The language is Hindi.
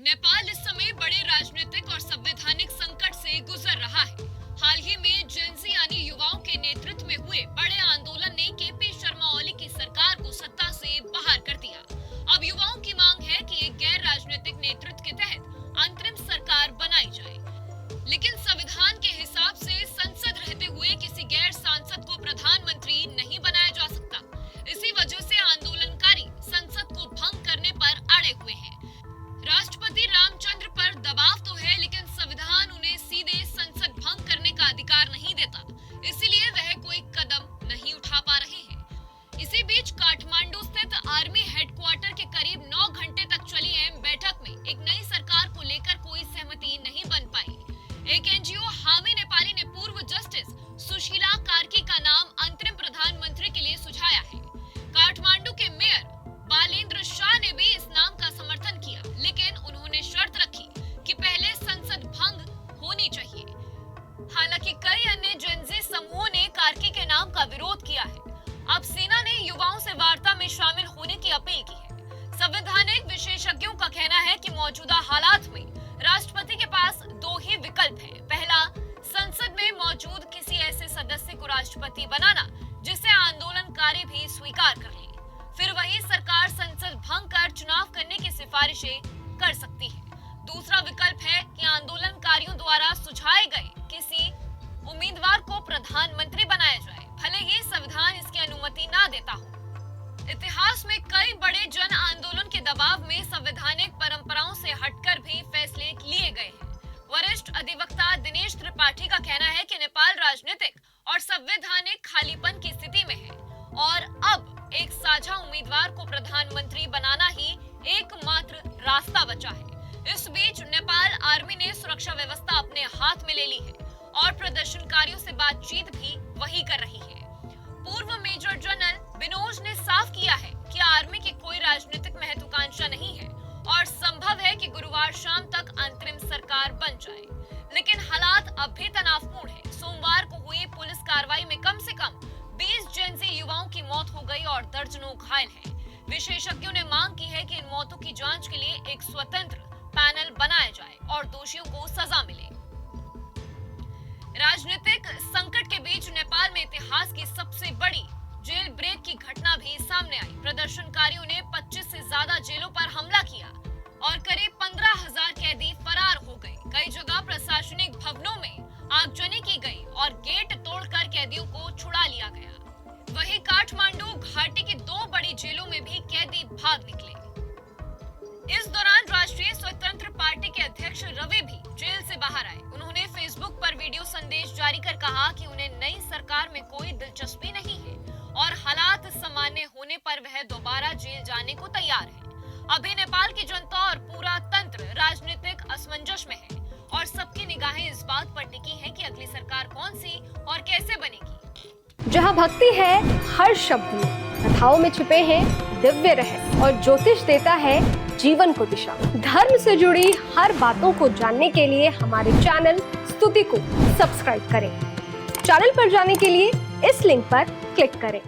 नेपाल इस समय बड़े राजनीतिक और संवैधानिक संकट से गुजर रहा है। हाल ही में जेनजी यानी युवाओं के नेतृत्व में हुए बड़े आंदोलन ने केपी शर्मा ओली की सरकार को सत्ता से बाहर कर दिया। अब युवाओं की मांग है कि एक गैर राजनीतिक नेतृत्व के तहत अंतरिम सरकार बनाई जाए, लेकिन संविधान के हिसाब से संसद रहते हुए किसी गैर सांसद को प्रधानमंत्री नहीं बनाया जा सकता। इसी वजह से आंदोलनकारी संसद को भंग करने पर अड़े हुए हैं। राष्ट्रपति रामचंद्र पर दबाव तो है, लेकिन संविधान उन्हें सीधे संसद भंग करने का अधिकार नहीं देता, इसीलिए वह कोई कदम नहीं उठा पा रहे हैं। इसी बीच काठमांडू स्थित आर्मी हेडक्वार्टर के करीब 9 घंटे तक चली अहम बैठक में एक नई सरकार को लेकर कोई सहमति नहीं बन पाई। एक एनजीओ हामी नेपाली ने पूर्व जस्टिस सुशीला कार्की का नाम अंतरिम प्रधानमंत्री के लिए सुझाया है। काठमांडू के मेयर बालेंद्र शाह ने भी इस नाम का समर्थन किया, लेकिन उन्होंने शर्त रखी कि पहले संसद भंग होनी चाहिए। हालांकि कई अन्य जेनजी समूहों ने कार्की के नाम का विरोध किया है। अब सेना ने युवाओं से वार्ता में शामिल होने की अपील की है। संवैधानिक विशेषज्ञों का कहना है कि मौजूदा हालात में राष्ट्रपति के पास 2 ही विकल्प हैं। पहला, संसद में मौजूद किसी ऐसे सदस्य को राष्ट्रपति बनाना जिसे आंदोलनकारी भी स्वीकार कर लें। फिर वही सरकार संसद भंग कर चुनाव करने की सिफारिशें कर सकती है। दूसरा विकल्प है कि आंदोलनकारियों द्वारा सुझाए गए किसी उम्मीदवार को प्रधानमंत्री बनाया जाए, भले ही संविधान इसकी अनुमति ना देता हो। इतिहास में कई बड़े जन आंदोलन के दबाव में संवैधानिक परंपराओं से हटकर भी फैसले लिए गए हैं। वरिष्ठ अधिवक्ता दिनेश त्रिपाठी का कहना है कि नेपाल राजनीतिक और संवैधानिक खालीपन की स्थिति में है और अब एक साझा उम्मीदवार को प्रधानमंत्री बनाना ही एकमात्र रास्ता बचा है। इस बीच नेपाल आर्मी ने सुरक्षा व्यवस्था अपने हाथ में ले ली है और प्रदर्शनकारियों से बातचीत भी वही कर रही है। पूर्व मेजर जनरल बिनोज ने साफ किया है कि आर्मी की कोई राजनीतिक महत्वाकांक्षा नहीं है और संभव है कि गुरुवार शाम तक अंतरिम सरकार बन जाए, लेकिन हालात अब भी तनावपूर्ण है। सोमवार को हुई पुलिस कार्रवाई में कम से कम 20 जेनजी युवाओं की मौत हो गई और दर्जनों घायल हैं। विशेषज्ञों ने मांग की है कि इन मौतों की जांच के लिए एक स्वतंत्र पैनल बनाया जाए और दोषियों को सजा मिले। राजनीतिक संकट के बीच नेपाल में इतिहास की सबसे बड़ी जेल ब्रेक की घटना भी सामने आई। प्रदर्शनकारियों ने 25 से ज्यादा जेलों पर हमला किया और करीब 15,000 कैदी फरार हो गए। कई जगह प्रशासनिक भवनों में आगजनी की गई और गेट तोड़कर कैदियों को छुड़ा लिया गया। वहीं काठमांडू घाटी की 2 बड़ी जेलों में भी कैदी भाग निकले। इस दौरान राष्ट्रीय स्वतंत्र पार्टी के अध्यक्ष रवि भी जेल से बाहर आए। उन्होंने फेसबुक पर वीडियो संदेश जारी कर कहा कि उन्हें नई सरकार में कोई दिलचस्पी नहीं है और हालात सामान्य होने पर वह दोबारा जेल जाने को तैयार है। अभी नेपाल की जनता और पूरा तंत्र राजनीतिक असमंजस में है और सबकी निगाहें इस बात पर टिकी हैं कि अगली सरकार कौन सी और कैसे बनेगी। जहाँ भक्ति है हर शब्द में, कथाओं में छुपे हैं दिव्य रहस्य और ज्योतिष देता है जीवन को दिशा। धर्म से जुड़ी हर बातों को जानने के लिए हमारे चैनल स्तुति को सब्सक्राइब करें। चैनल पर जाने के लिए इस लिंक पर क्लिक करें।